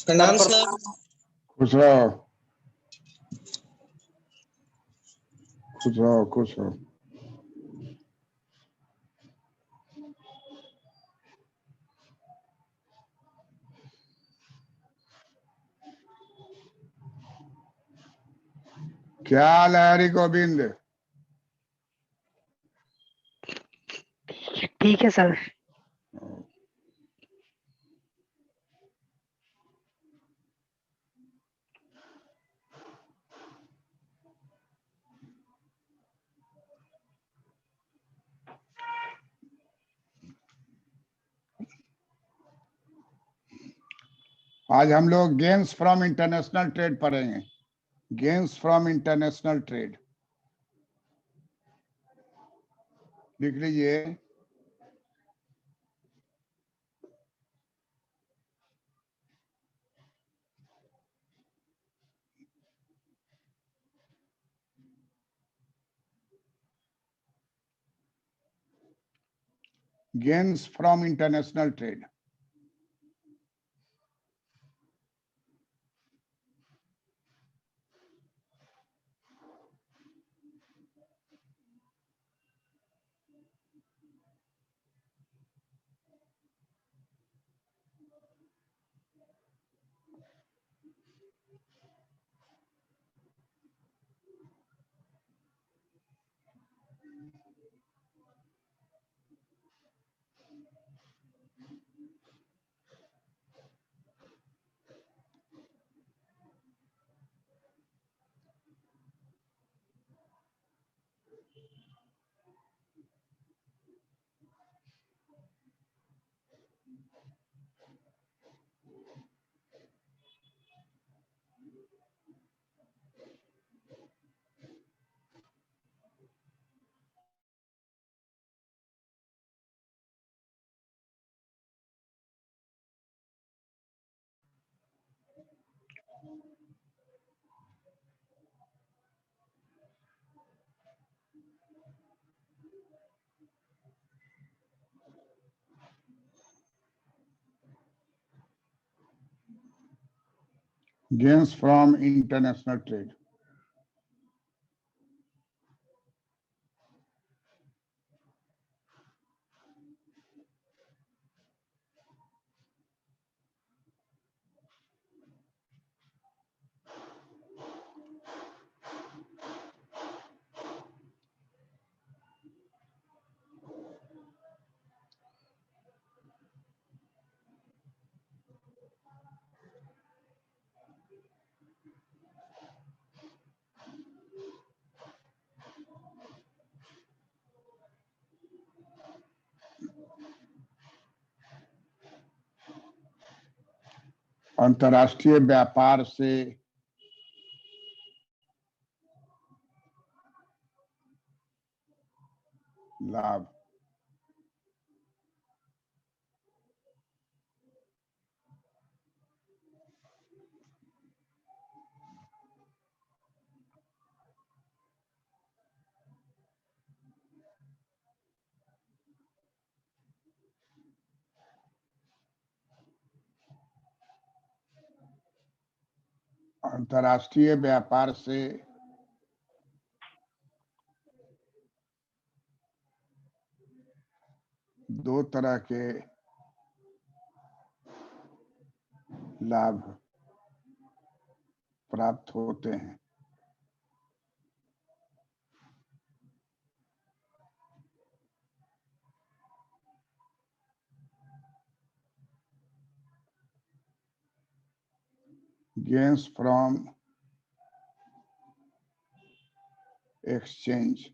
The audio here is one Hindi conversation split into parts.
प्रणाम सर। खुश रहो, खुश रहो, खुश रहो। क्या हाल है हरि गोविंद? ठीक है सर। आज हम लोग गेन्स फ्रॉम इंटरनेशनल ट्रेड पढ़ेंगे। गेन्स फ्रॉम इंटरनेशनल ट्रेड लिख लीजिए। Gains from international trade. Gains from international trade. अंतर्राष्ट्रीय व्यापार से लाभ। अंतर्राष्ट्रीय व्यापार से दो तरह के लाभ प्राप्त होते हैं। Gains from exchange.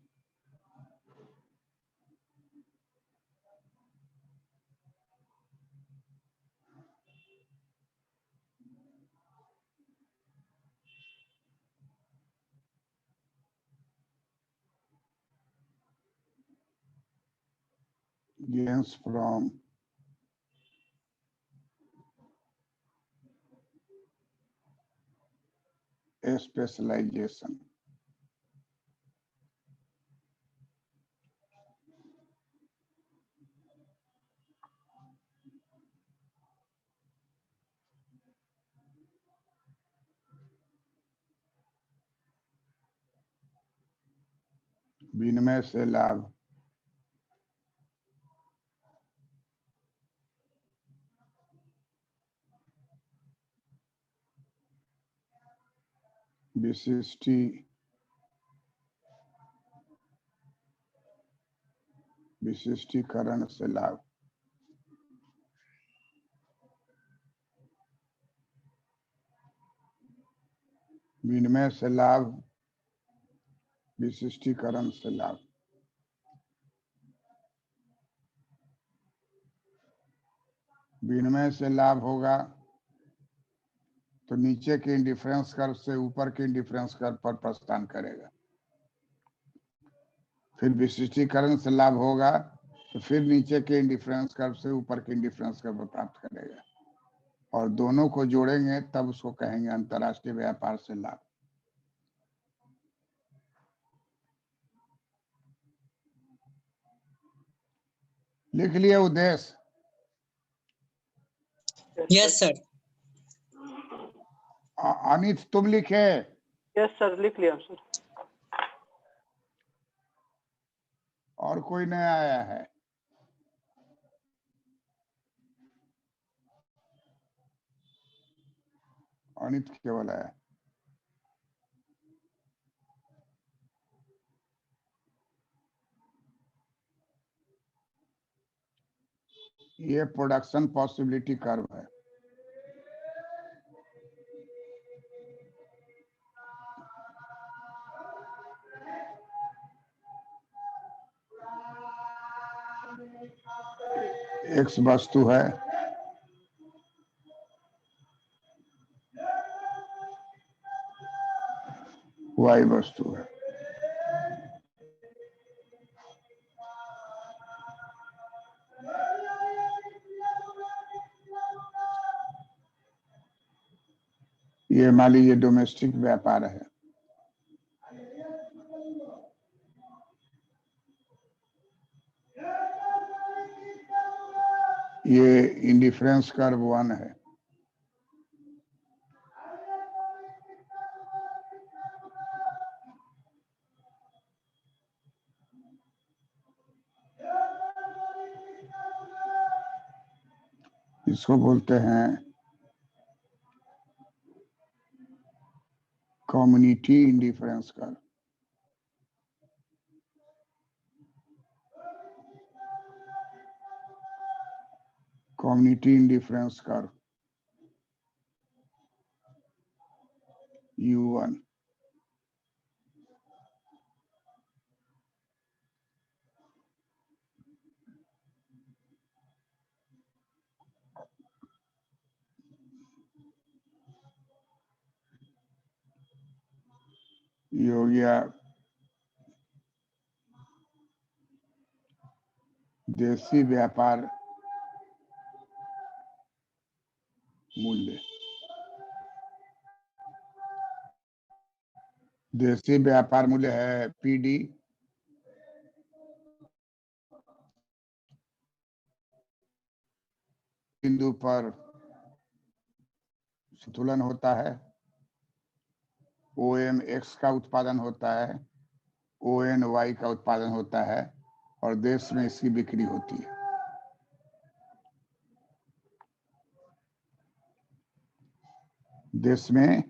Gains from specialization. विनिमय से लाभ, विशिष्टीकरण से लाभ, विनिमय से लाभ, विशिष्टीकरण से लाभ। विनिमय से लाभ होगा तो नीचे के इंडिफरेंस कर्व से ऊपर के इंडिफरेंस कर्व पर प्रस्थान करेगा। फिर विशिष्टीकरण से लाभ होगा तो फिर नीचे के इंडिफरेंस कर्व से ऊपर के इंडिफरेंस कर्व प्राप्त करेगा, और दोनों को जोड़ेंगे तब उसको कहेंगे अंतरराष्ट्रीय व्यापार से लाभ। लिख लिए उद्देश्य? Yes sir. अनित तुम लिखे? यस सर, लिख लिया सर। और कोई नहीं आया है? अनित केवल है। ये प्रोडक्शन पॉसिबिलिटी कर्व है। एक्स वस्तु है, वाई वस्तु है। ये मान लीजिए डोमेस्टिक व्यापार है। ये इंडिफरेंस कर्व 1 है। इसको बोलते हैं community indifference curve. Community indifference curve U1। ये हो गया देशी व्यापार मूल्य। देशी व्यापार मूल्य है PD, बिंदु पर संतुलन होता है, OMX का उत्पादन होता है, ONY का उत्पादन होता है, और देश में इसकी बिक्री होती है। देश में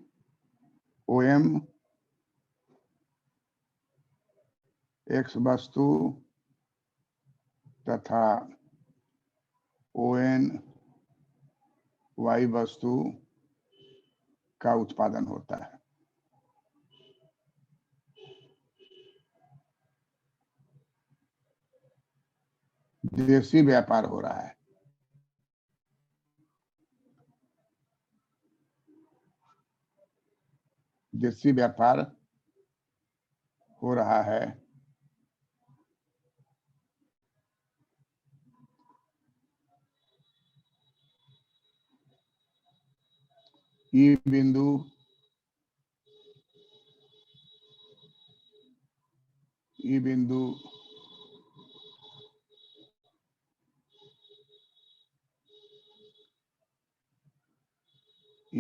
OMX वस्तु तथा ONY वस्तु का उत्पादन होता है। देशी व्यापार हो रहा है। देशी व्यापार हो रहा है। ई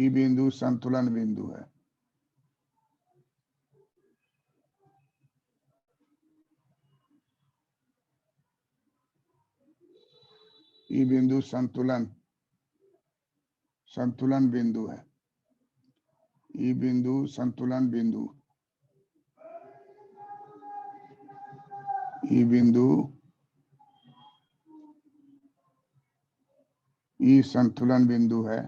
बिंदु संतुलन बिंदु है। ई बिंदु संतुलन बिंदु है। ई बिंदु संतुलन बिंदु, ई बिंदु ई संतुलन बिंदु है।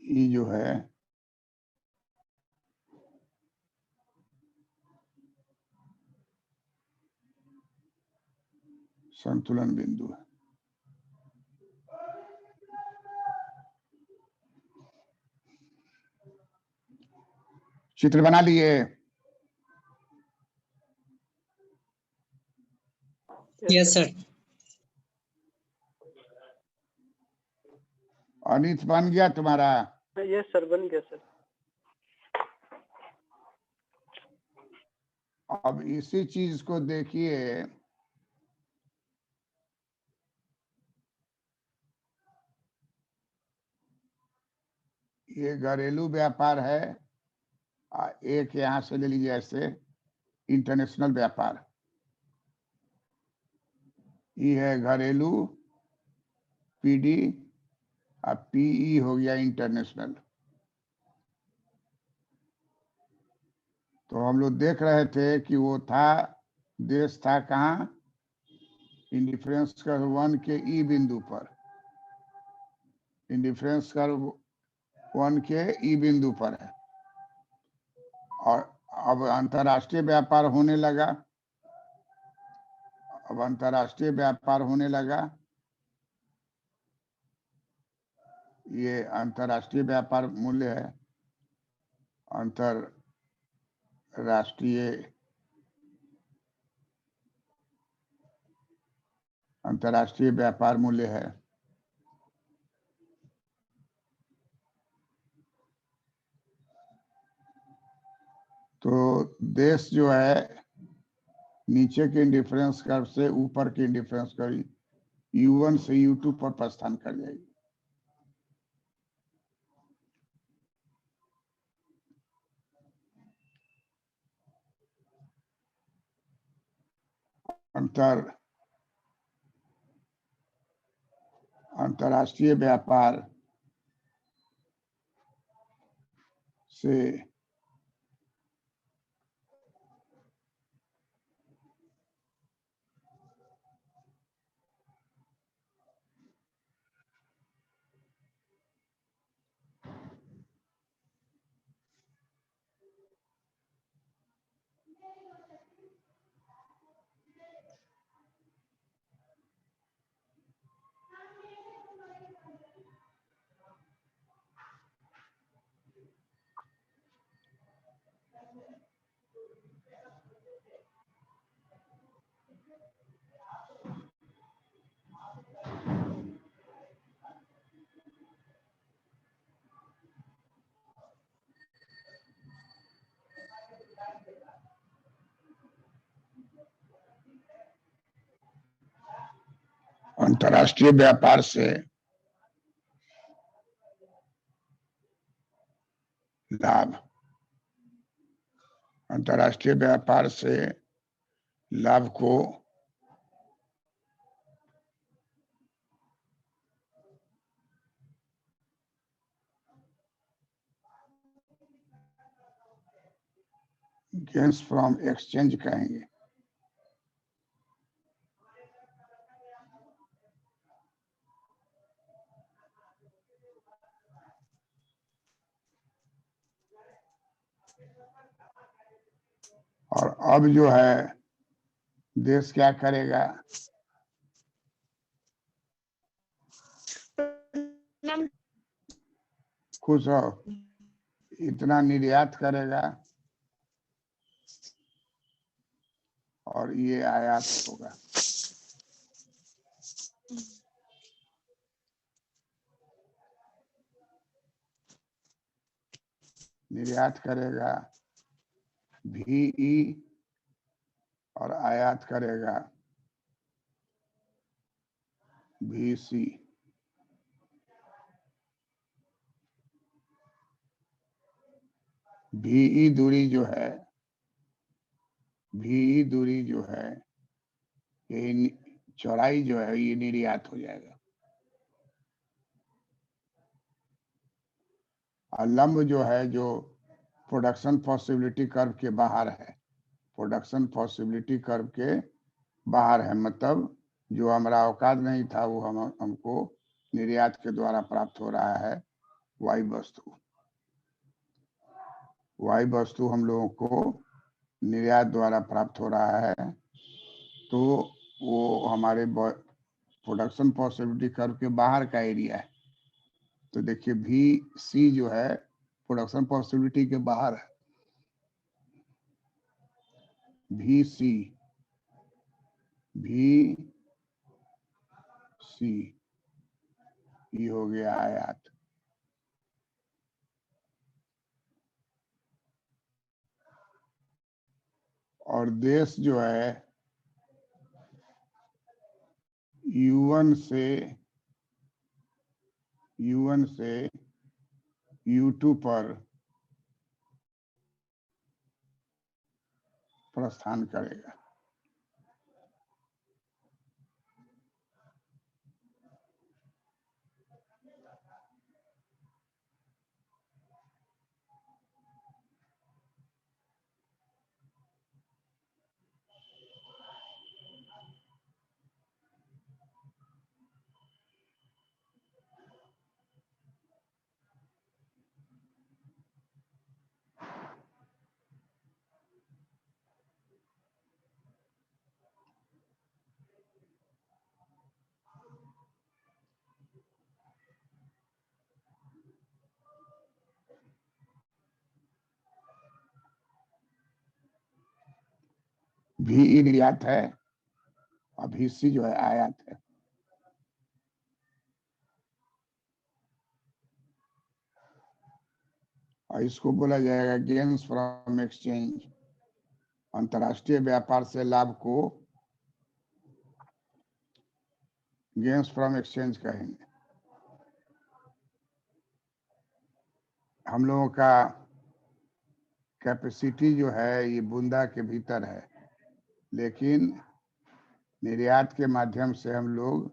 ई जो है संतुलन बिंदु है। चित्र बना लिए? Yes sir. अनित बन गया तुम्हारा? यस सर, बन गया सर। अब इसी चीज को देखिए, ये घरेलू व्यापार है। एक यहां से ले लीजिए, ऐसे इंटरनेशनल व्यापार। ये है घरेलू, पीडी, और पीई हो गया इंटरनेशनल। तो हम लोग देख रहे थे कि वो था, देश था कहाँ? इंडिफरेंस कर्व 1 के ई बिंदु पर, इंडिफरेंस कर्व 1 के ई बिंदु पर है। और अब अंतर्राष्ट्रीय व्यापार होने लगा। अब अंतर्राष्ट्रीय व्यापार होने लगा। ये अंतर्राष्ट्रीय व्यापार मूल्य है। अंतर्राष्ट्रीय व्यापार मूल्य है। तो देश जो है नीचे के इंडिफरेंस कर्व से ऊपर के इंडिफरेंस कर्व U1 से U2 पर प्रस्थान कर जाएगी। अंतर्राष्ट्रीय व्यापार से अंतर्राष्ट्रीय व्यापार से लाभ, अंतर्राष्ट्रीय व्यापार से लाभ को गेन्स फ्रॉम एक्सचेंज कहेंगे। और अब जो है देश क्या करेगा? खुश हो, इतना निर्यात करेगा और ये आयात होगा। निर्यात करेगा VE और आयात करेगा VC। VE दूरी जो है भी दूरी जो है, ये चौड़ाई जो है ये निर्यात हो जाएगा। और लंब जो है, जो प्रोडक्शन पॉसिबिलिटी कर्व के बाहर है, प्रोडक्शन पॉसिबिलिटी कर्व के बाहर है, मतलब जो हमारा औकात नहीं था वो हमको निर्यात के द्वारा प्राप्त हो रहा है। वाई वस्तु हम लोगों को निर्यात द्वारा प्राप्त हो रहा है, तो वो हमारे प्रोडक्शन पॉसिबिलिटी कर्व के बाहर का एरिया है। तो देखिए भी सी जो है प्रोडक्शन पॉसिबिलिटी के बाहर है। भी सी ये हो गया आयात। और देश जो है U1 से U2 पर प्रस्थान करेगा। भी निर्यात है और भी सी जो है आयात है। और इसको बोला जाएगा गेन्स फ्रॉम एक्सचेंज। अंतरराष्ट्रीय व्यापार से लाभ को गेन्स फ्रॉम एक्सचेंज कहेंगे। हम लोगों का कैपेसिटी जो है ये बूंदा के भीतर है, लेकिन निर्यात के माध्यम से हम लोग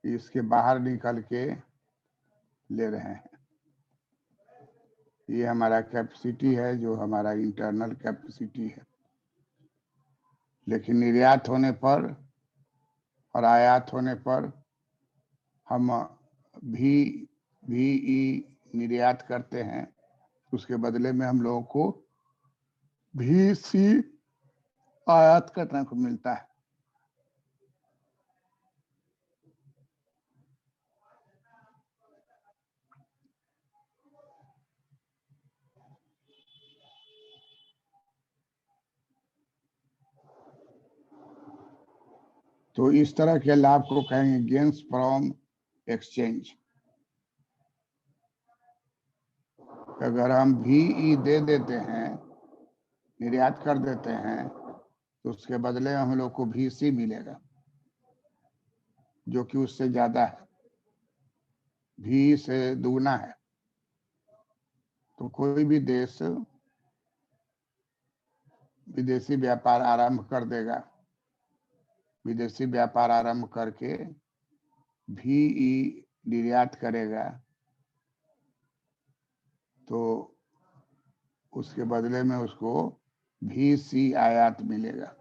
इसके बाहर निकल के ले रहे हैं। ये हमारा कैपेसिटी है, जो हमारा इंटरनल कैपेसिटी है। लेकिन निर्यात होने पर और आयात होने पर हम भी निर्यात करते हैं, उसके बदले में हम लोगों को भी सी आयात करने को मिलता है। तो इस तरह के लाभ को कहेंगे गेन्स फ्रॉम एक्सचेंज। अगर हम भी दे देते हैं, निर्यात कर देते हैं, तो उसके बदले हम लोग को भी सी मिलेगा, जो कि उससे ज्यादा है, भी से दुगना है। तो कोई भी देश विदेशी व्यापार आरंभ कर देगा, विदेशी व्यापार आरंभ करके भी निर्यात करेगा, तो उसके बदले में उसको भी सी आयात मिलेगा।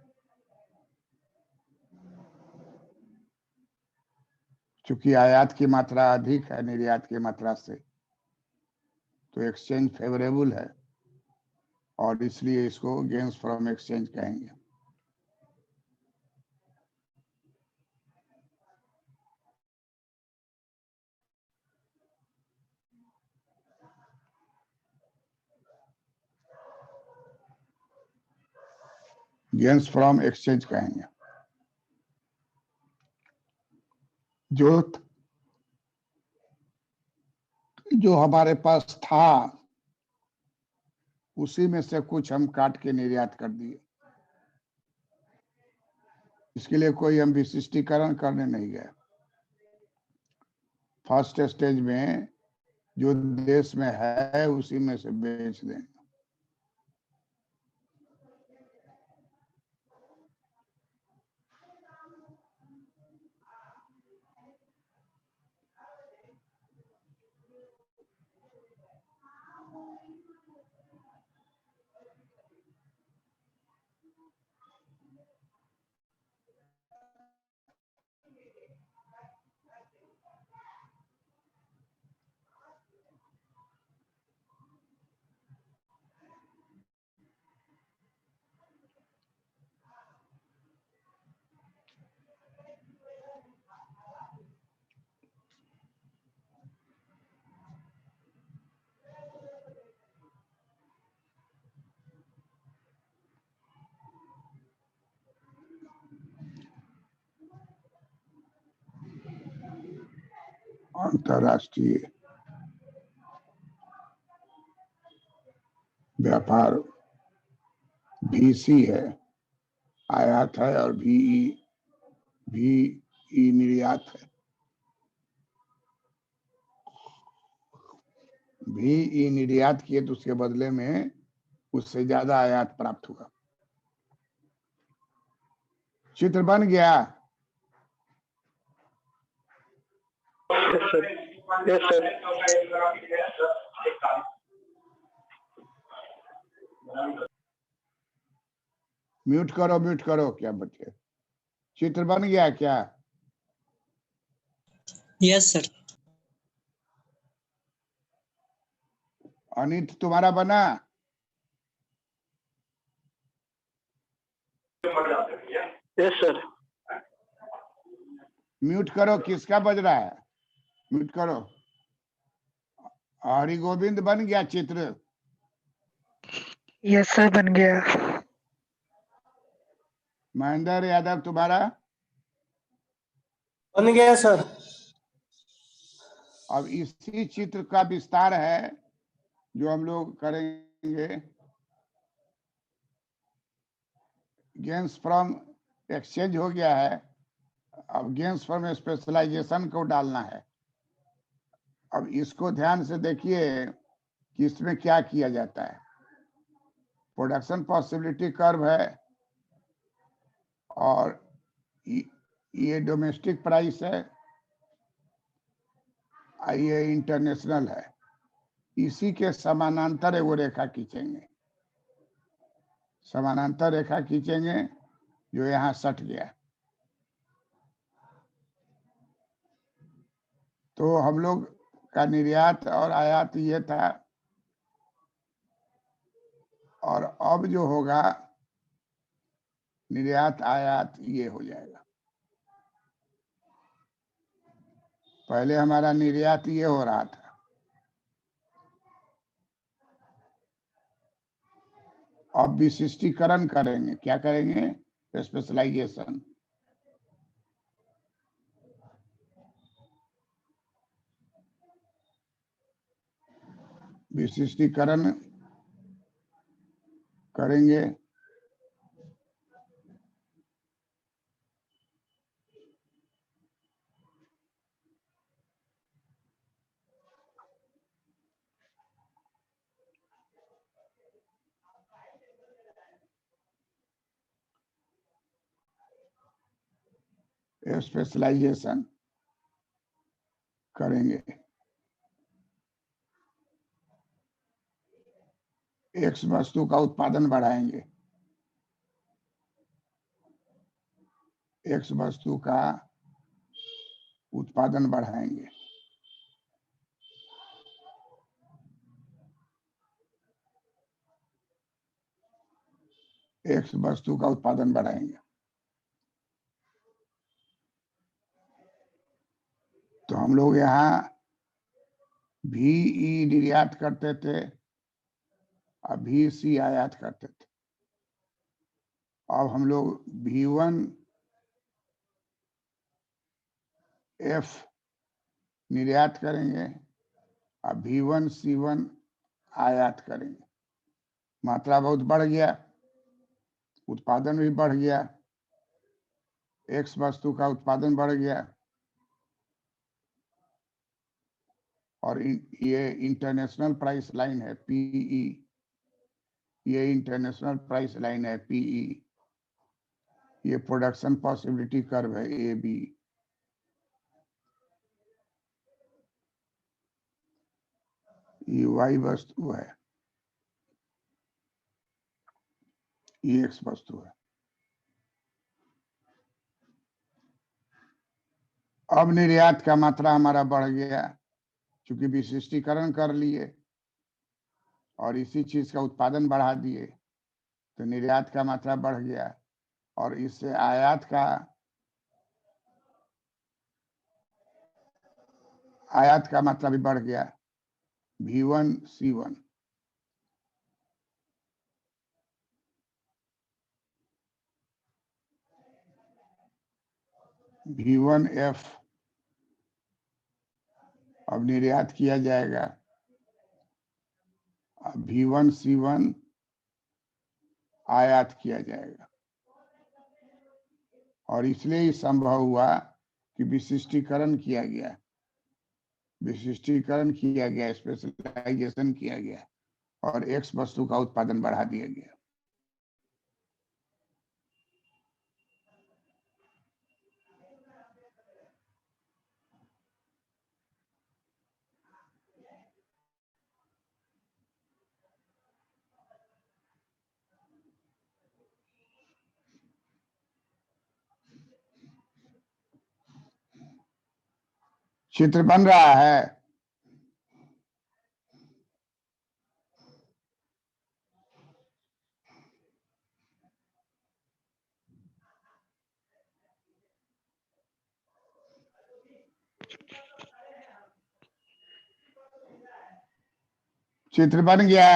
चूंकि आयात की मात्रा अधिक है निर्यात की मात्रा से, तो एक्सचेंज फेवरेबल है, और इसलिए इसको गेन्स फ्रॉम एक्सचेंज कहेंगे। गेन्स फ्रॉम एक्सचेंज कहेंगे। जो हमारे पास था उसी में से कुछ हम काट के निर्यात कर दिए। इसके लिए कोई हम विशिष्टीकरण करने नहीं गए। फर्स्ट स्टेज में जो देश में है उसी में से बेच देंगे। अंतरराष्ट्रीय व्यापार VC है, आयात है, और VE निर्यात है। VE निर्यात किए तो उसके बदले में उससे ज्यादा आयात प्राप्त हुआ। चित्र बन गया? Yes sir. Yes sir. Mute करो, क्या बच्चे, चित्र बन गया क्या? Yes sir. अनित तुम्हारा बना? Yes sir. म्यूट करो, किसका बज रहा है? म्यूट करो। हरि गोविंद बन गया चित्र? यस सर, बन गया। महेंद्र यादव तुम्हारा? बन गया सर। अब इसी चित्र का विस्तार है जो हम लोग करेंगे। गेन्स फ्रॉम एक्सचेंज हो गया है, अब गेन्स फ्रॉम स्पेशलाइजेशन को डालना है। अब इसको ध्यान से देखिए कि इसमें क्या किया जाता है। प्रोडक्शन पॉसिबिलिटी कर्व है, और ये डोमेस्टिक प्राइस है, ये इंटरनेशनल है। इसी के समानांतर वो रेखा खींचेंगे, समानांतर रेखा खींचेंगे जो यहाँ सट गया। तो हम लोग का निर्यात और आयात ये था, और अब जो होगा निर्यात आयात ये हो जाएगा। पहले हमारा निर्यात ये हो रहा था, अब विशिष्टीकरण करेंगे। क्या करेंगे? स्पेशलाइजेशन। विशिष्टीकरण करेंगे। स्पेशलाइजेशन करेंगे। एक्स वस्तु का उत्पादन बढ़ाएंगे, एक्स वस्तु का उत्पादन बढ़ाएंगे। एक्स वस्तु का उत्पादन बढ़ाएंगे। तो हम लोग यहाँ VE निर्यात करते थे, अब VC आयात करते थे। अब हम लोग V1F निर्यात करेंगे, अब V1C1 आयात करेंगे। मात्रा बहुत बढ़ गया, उत्पादन भी बढ़ गया, एक्स वस्तु का उत्पादन बढ़ गया, और ये इंटरनेशनल प्राइस लाइन है PE। ये इंटरनेशनल प्राइस लाइन है PE। ये प्रोडक्शन पॉसिबिलिटी कर्व है AB। ये Y वस्तु है, ये X वस्तु है। अब निर्यात का मात्रा हमारा बढ़ गया, क्योंकि विशिष्टीकरण कर लिए और इसी चीज का उत्पादन बढ़ा दिए, तो निर्यात का मात्रा बढ़ गया, और इससे आयात का मात्रा भी बढ़ गया। V1C1। V1F अब निर्यात किया जाएगा। अब V1C1 आयात किया जाएगा, और इसलिए ही संभव हुआ कि विशिष्टीकरण किया गया, स्पेशलाइजेशन किया गया, और X वस्तु का उत्पादन बढ़ा दिया गया। चित्र बन रहा है। चित्र बन गया।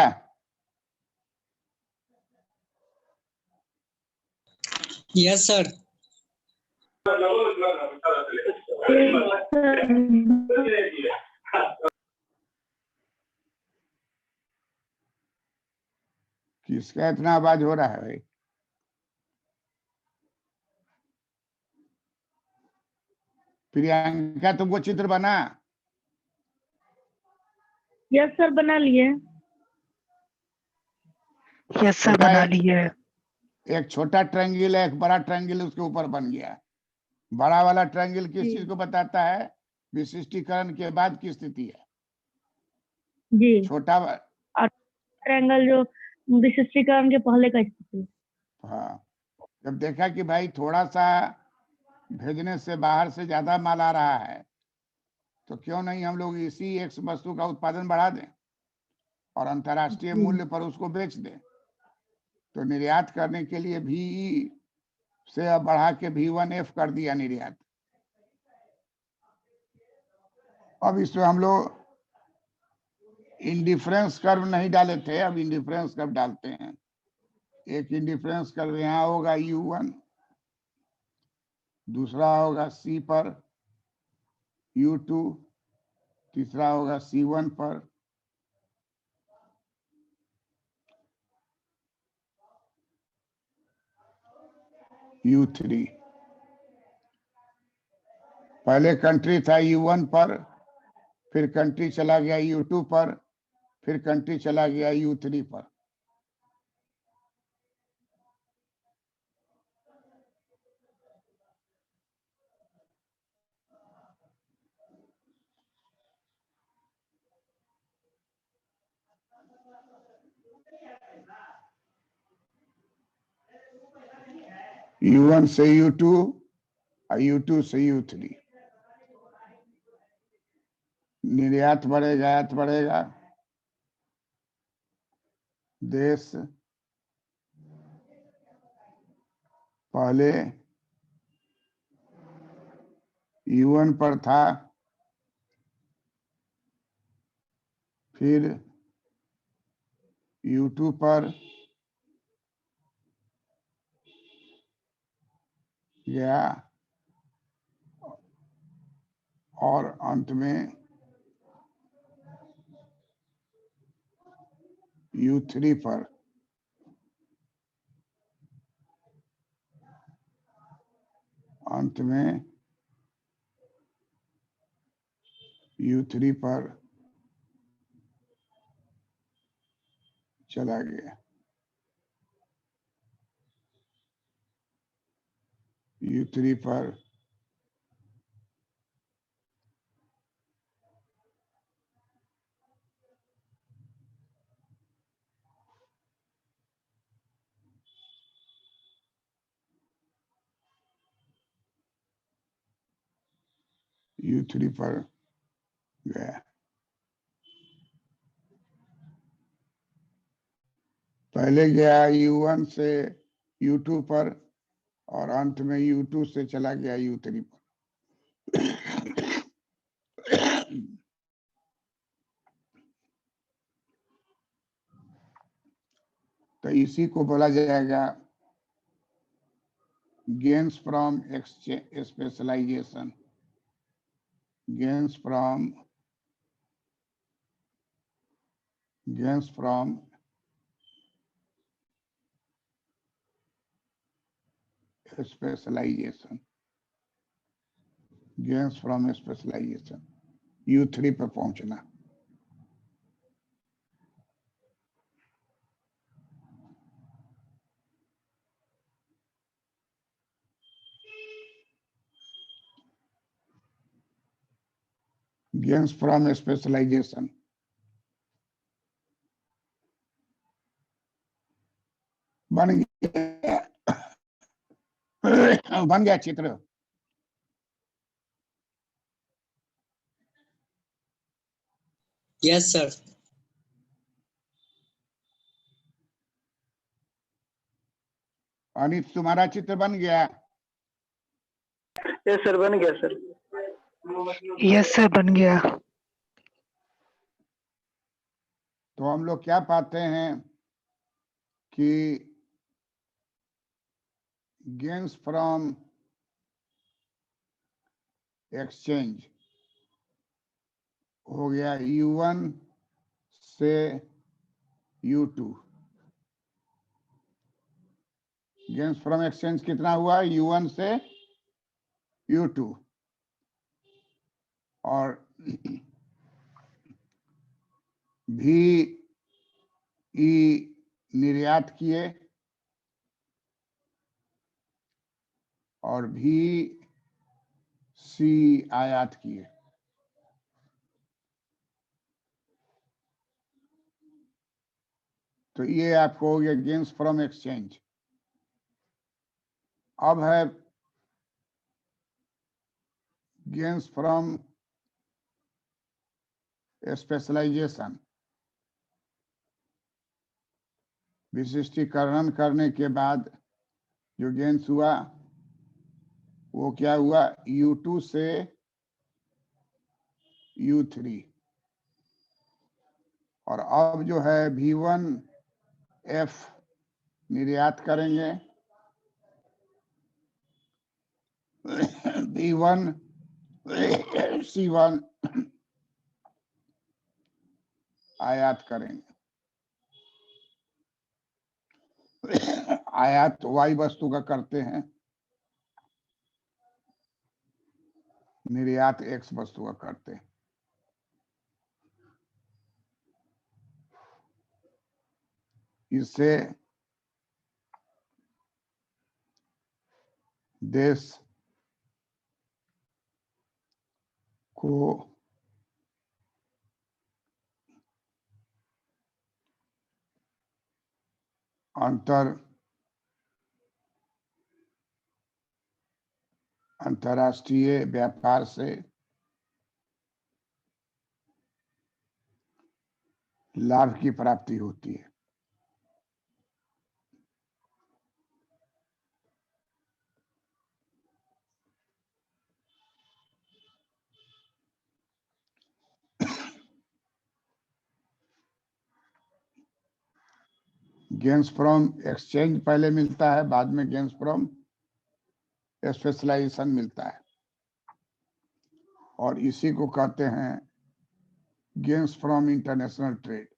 Yes sir. किसका इतना आवाज हो रहा है भाई? प्रियंका, तुमको चित्र बना? यस सर, बना लिए। यस सर, बना लिए। एक छोटा ट्रायंगल है, एक बड़ा ट्रायंगल उसके ऊपर बन गया। बड़ा वाला ट्रायंगल किस जी। चीज को बताता है? विशिष्टीकरण के बाद की स्थिति है। जी। छोटा ट्रायंगल जो विशिष्टीकरण के पहले का स्थिति। हाँ, जब देखा कि भाई थोड़ा सा भेजने से बाहर से ज्यादा माल आ रहा है, तो क्यों नहीं हम लोग इसी X वस्तु का उत्पादन बढ़ा दें और अंतर्राष्ट्रीय मूल्य पर उसको बेच दें। तो निर्यात करने के लिए VE से अब बढ़ा के V1F कर दिया निर्यात। अब इसमें हम लोग इंडिफरेंस कर्व नहीं डाले थे, अब इंडिफरेंस कर्व डालते हैं। एक इंडिफरेंस कर्व यहाँ होगा U1, दूसरा होगा C पर U2, तीसरा होगा C1 पर U3। पहले कंट्री था U1 पर, फिर कंट्री चला गया U2 पर, फिर कंट्री चला गया U3 पर। U1 से U2 और U2 से U3। निर्यात बढ़ेगा, आयात बढ़ेगा। देश पहले U1 पर था, फिर U2 पर गया, और अंत में U3 पर। अंत में U3 पर चला गया। U3 पर U3 पर गया। पहले गया U1 से U2 पर, और अंत में U2 से चला गया U3 पर। तो इसी को बोला जाएगा gains from specialisation. Gains from gains from specialization, gains from specialization, U3 पे पहुंचना। gains from specialization, बन गया चित्र। Yes, sir. अनित, तुम्हारा चित्र बन गया? यस सर, बन गया सर। यस सर, बन गया। तो हम लोग क्या पाते हैं कि गेन्स फ्रॉम एक्सचेंज हो गया U1 से U2। गेन्स फ्रॉम एक्सचेंज कितना हुआ? U1 से U2। और भी निर्यात किए और भी सी आयात किए। तो ये आपको हो गया गेन्स फ्रॉम एक्सचेंज। अब है गेन्स फ्रॉम स्पेशलाइजेशन। विशिष्टीकरण करने के बाद जो गेन्स हुआ वो क्या हुआ? U2 से U3। और अब जो है V1F निर्यात करेंगे, V1C1 आयात करेंगे। आयात Y वस्तु का करते हैं, निर्यात X वस्तु का करते हैं। इससे देश को अंतरराष्ट्रीय व्यापार से लाभ की प्राप्ति होती है। गेन्स फ्रॉम एक्सचेंज पहले मिलता है, बाद में गेन्स फ्रॉम स्पेशलाइजेशन मिलता है, और इसी को कहते हैं गेन्स फ्रॉम इंटरनेशनल ट्रेड।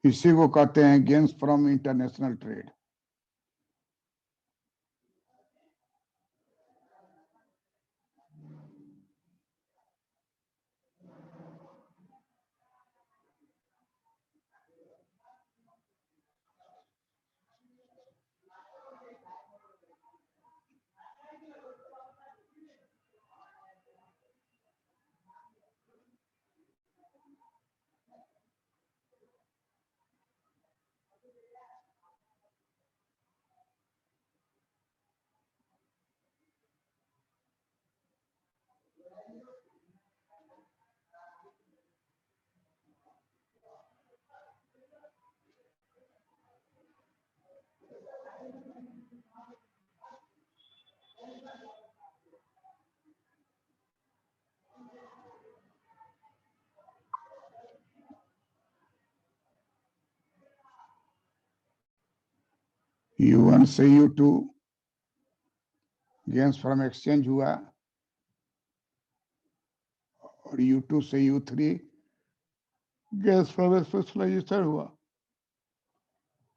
इसी को कहते हैं gains from international trade. U1 से U2 गेन्स फ्रॉम एक्सचेंज हुआ और U2 से U3 गेन्स फ्रॉम स्पेशलाइजेशन हुआ।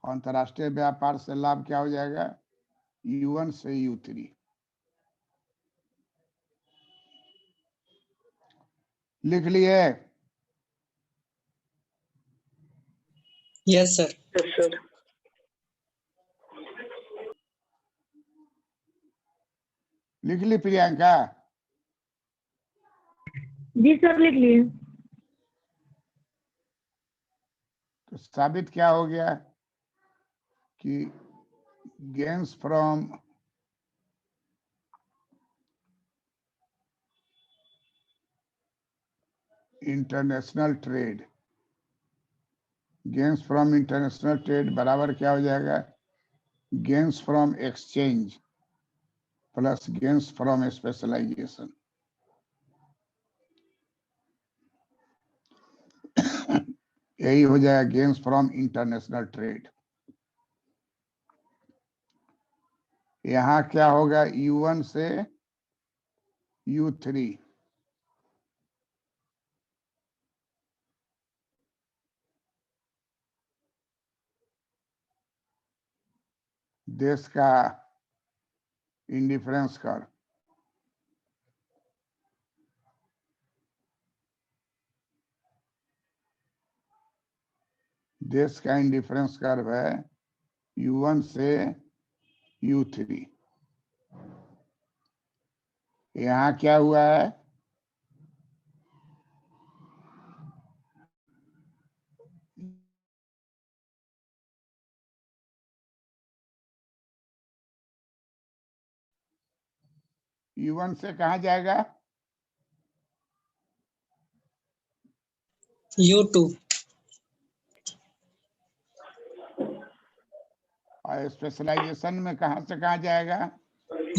अंतरराष्ट्रीय व्यापार से लाभ क्या हो जाएगा? U1 से U3। लिख लिए? Yes sir. Yes sir. लिख ली प्रियंका? जी सर लिख लिए। तो साबित क्या हो गया कि gains from international trade, gains from international trade बराबर क्या हो जाएगा? Gains from exchange plus gains from specialisation. यही हो जाएगा गेन्स फ्रॉम इंटरनेशनल ट्रेड। यहां क्या होगा? U1 से U3 देश का इंडिफरेंस कर, देश का इंडिफरेंस कर्व है U1 से U3। यहां क्या हुआ है? U1 से कहां जाएगा? U2 और स्पेशलाइजेशन में कहां से कहां जाएगा?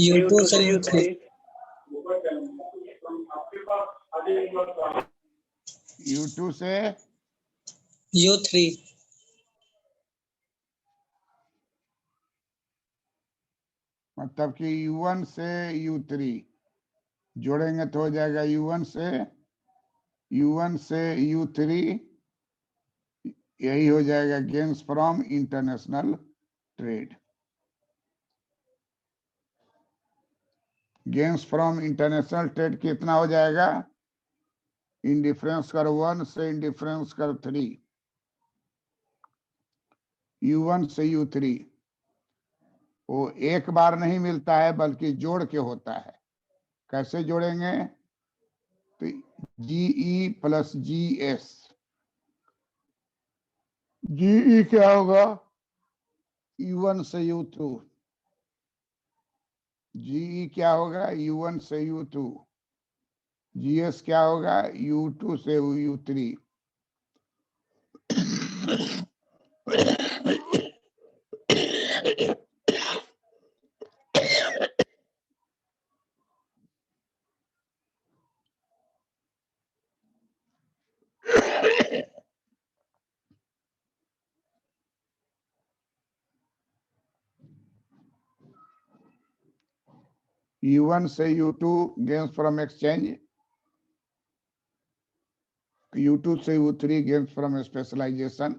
U2 से U3 U2 से U3 मतलब कि U1 से U3 जोड़ेंगे तो हो जाएगा U1 से U3। यही हो जाएगा gains from international trade. Gains from international trade कितना हो जाएगा? इंडिफरेंस कर 1 से इंडिफरेंस कर 3, U1 से U3 वो एक बार नहीं मिलता है बल्कि जोड़ के होता है। कैसे जोड़ेंगे? तो GE प्लस GS। GE क्या होगा? U1 से U2। GE क्या होगा? U1 से U2। GS क्या होगा? U2 से U3। U1 से U2 gains from exchange, U2 से U3 गेन्स फ्रॉम स्पेशलाइजेशन।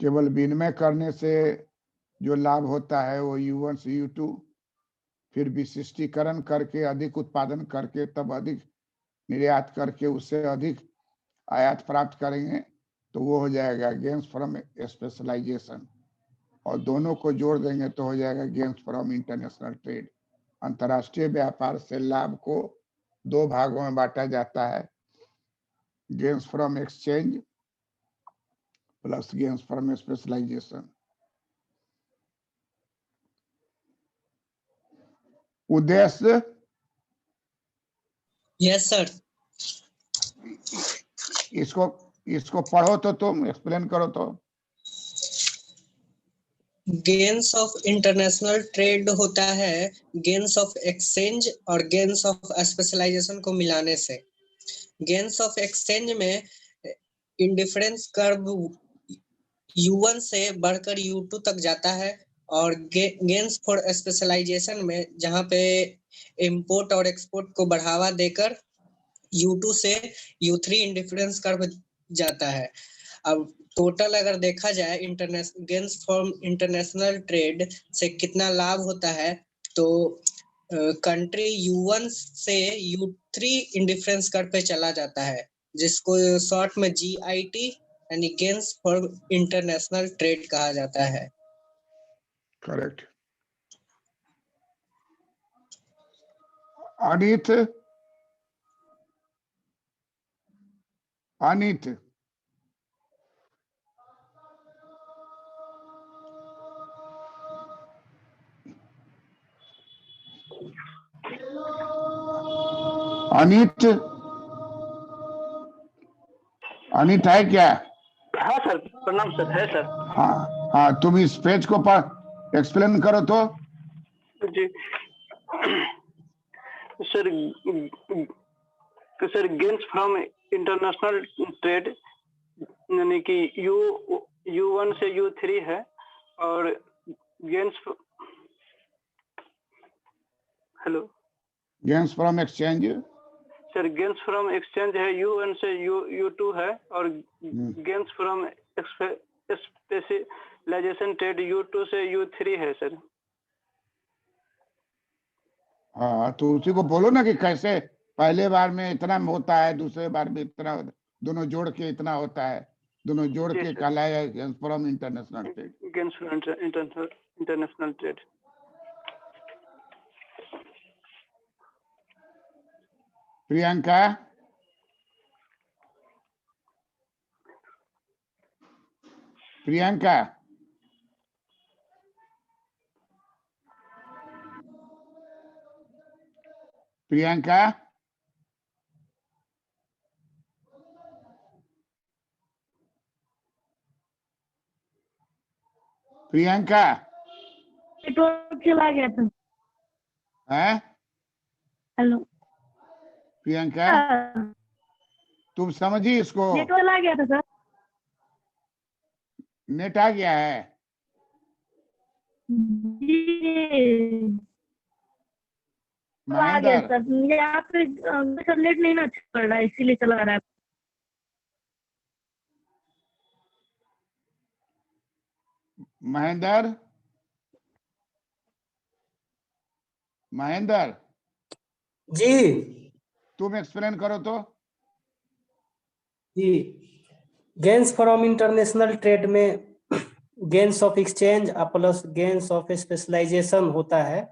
केवल विनिमय करने से जो लाभ होता है वो U1 से U2, फिर विशिष्टीकरण करके अधिक उत्पादन करके तब अधिक निर्यात करके उससे अधिक आयात प्राप्त करेंगे तो वो हो जाएगा गेन्स फ्रॉम स्पेशलाइजेशन। और दोनों को जोड़ देंगे तो हो जाएगा गेन्स फ्रॉम इंटरनेशनल ट्रेड। अंतर्राष्ट्रीय व्यापार से लाभ को दो भागों में बांटा जाता है, gains from exchange plus gains from specialisation. उद्देश्य यस सर। इसको पढ़ो तो तुम एक्सप्लेन करो तो। गेन्स ऑफ इंटरनेशनल ट्रेड होता है गेन्स ऑफ एक्सचेंज और गेन्स ऑफ स्पेशलाइजेशन को मिलाने से। गेन्स ऑफ एक्सचेंज में इंडिफरेंस कर्व U1 से बढ़कर U2 तक जाता है, और गेन्स फॉर स्पेशलाइजेशन में जहां पे इंपोर्ट और एक्सपोर्ट को बढ़ावा देकर U2 से U3 इंडिफरेंस कर्व जाता है। अब टोटल अगर देखा जाए गेन्स फ्रॉम इंटरनेशनल ट्रेड से कितना लाभ होता है, तो कंट्री U1 से U3 इंडिफरेंस कर्व पे चला जाता है, जिसको शॉर्ट में GIT यानी गेन्स फॉर इंटरनेशनल ट्रेड कहा जाता है। करेक्ट। अनित, अनित, अनित, अनित है क्या? हाँ सर, प्रणाम सर, है सर। हाँ हाँ, तुम इस पेज को एक्सप्लेन करो तो। जी sir, sir gains from international trade यानी कि U1 से U3 है, और gains, hello gains from exchange, sir, gains from exchange है U1 से U2 है, और gains from specialisation trade U2 से U3 है सर। हाँ तो उसी को बोलो ना कि कैसे पहले बार में इतना होता है, दूसरे बार में इतना होता है, दोनों जोड़ के इतना होता है, दोनों जोड़ के कहलाया gains from international trade. Gains from international trade. Priyanka, Priyanka, Priyanka, Priyanka, network चला गया था। है हेलो प्रियंका, तुम समझी इसको? नेटवर्क चला गया था सर। नेट आ गया है? जी आ गया महेंद्र, सर। यहाँ पे सर नेट नहीं ना अच्छा पड़ रहा है, इसीलिए चला रहा है। महेंद्र, महेंद्र, जी तुम एक्सप्लेन करो तो। जी, गेन्स फ्रॉम इंटरनेशनल ट्रेड में gains of exchange plus gains of specialisation होता है।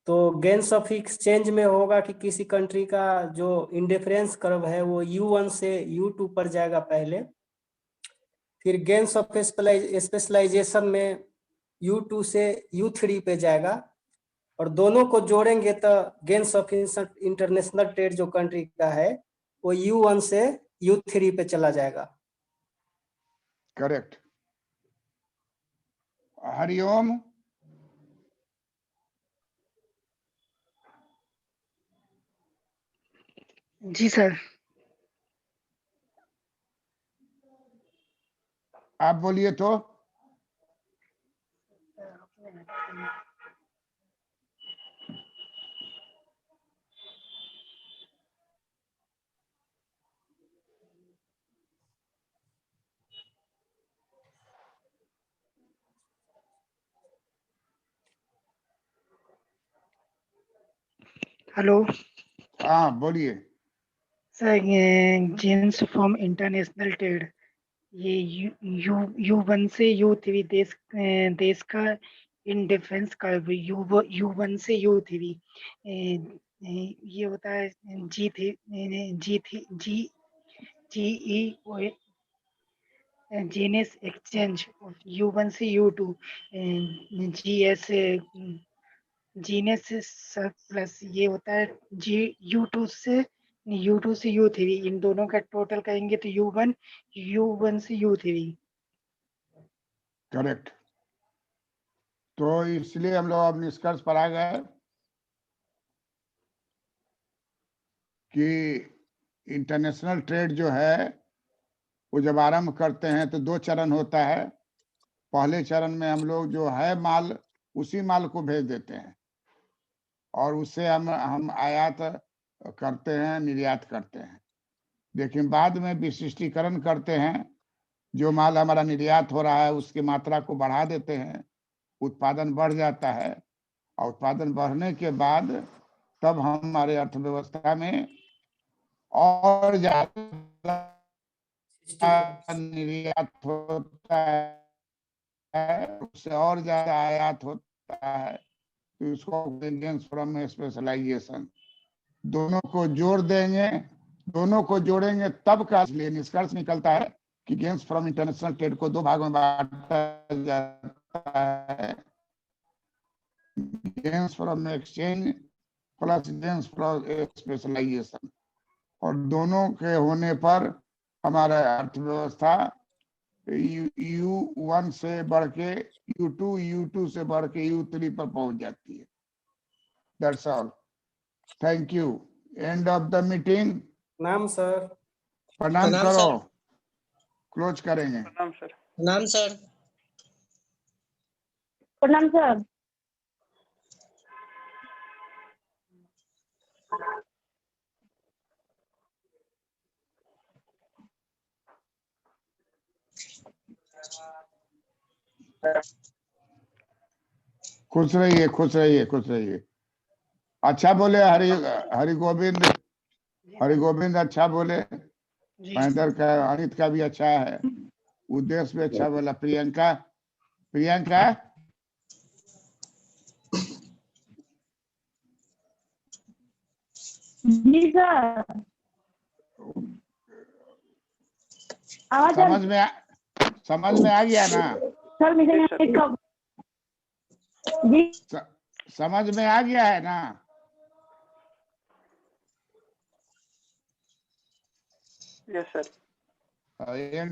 तो गेन्स ऑफ एक्सचेंज में होगा कि किसी कंट्री का जो इंडिफरेंस कर्व है वो U1 से U2 पर जाएगा पहले, फिर गेन्स ऑफ स्पेशलाइजेशन में U2 से U3 पे जाएगा, और दोनों को जोड़ेंगे तो गेन्स ऑफ इंटरनेशनल ट्रेड जो कंट्री का है वो U1 से U3 पे चला जाएगा। करेक्ट। हरिओम, जी सर। आप बोलिए तो। हेलो हाँ बोलिए। Sir, gains from international trade ये U1 से U3 देश का इन डिफरेंस कर्व U1 से U3 ये होता है GE जीनेस एक्सचेंज U1 से U2 GS जीनेस प्लस ये होता है U2 से U3, इन दोनों का टोटल करेंगे तो U1 से U3। करेक्ट। तो इसलिए हम लोग अब निष्कर्ष पर आ गए कि इंटरनेशनल ट्रेड जो है वो जब आरंभ करते हैं तो 2 चरण होता है। पहले चरण में हम लोग जो है माल, उसी माल को भेज देते हैं और उससे हम आयात करते हैं, निर्यात करते हैं। लेकिन बाद में विशिष्टीकरण करते हैं, जो माल हमारा निर्यात हो रहा है उसकी मात्रा को बढ़ा देते हैं, उत्पादन बढ़ जाता है और उत्पादन बढ़ने के बाद तब हमारे अर्थव्यवस्था में और ज्यादा निर्यात होता है, उससे और ज्यादा आयात होता है, तो इसको गेन्स फ्रॉम स्पेशलाइजेशन। दोनों को जोड़ देंगे, दोनों को जोड़ेंगे तब का इसलिए निष्कर्ष निकलता है कि गेन्स फ्रॉम इंटरनेशनल ट्रेड को 2 भागों में बांटा जाता है, gains from exchange plus gains from specialisation. और दोनों के होने पर हमारा अर्थव्यवस्था U1 से बढ़ के U2, U2 से बढ़ के U3 पर पहुंच जाती है। That's all. Thank you. End of the meeting. नाम सर। प्रणाम प्रणाम करो, सर। क्लोज करेंगे। प्रणाम सर। प्रणाम सर। प्रणाम सर। खुश रहिए, खुश रहिए, खुश रहिए। अच्छा बोले हरि गोविंद, हरि गोविंद अच्छा बोले। जी महेंद्र का, अनित का भी अच्छा है, उद्देश्य भी अच्छा बोला। प्रियंका, प्रियंका जी सर। आवाज समझ में आ गया ना? सर मुझे कब जी समझ में आ गया है ना? Yes sir.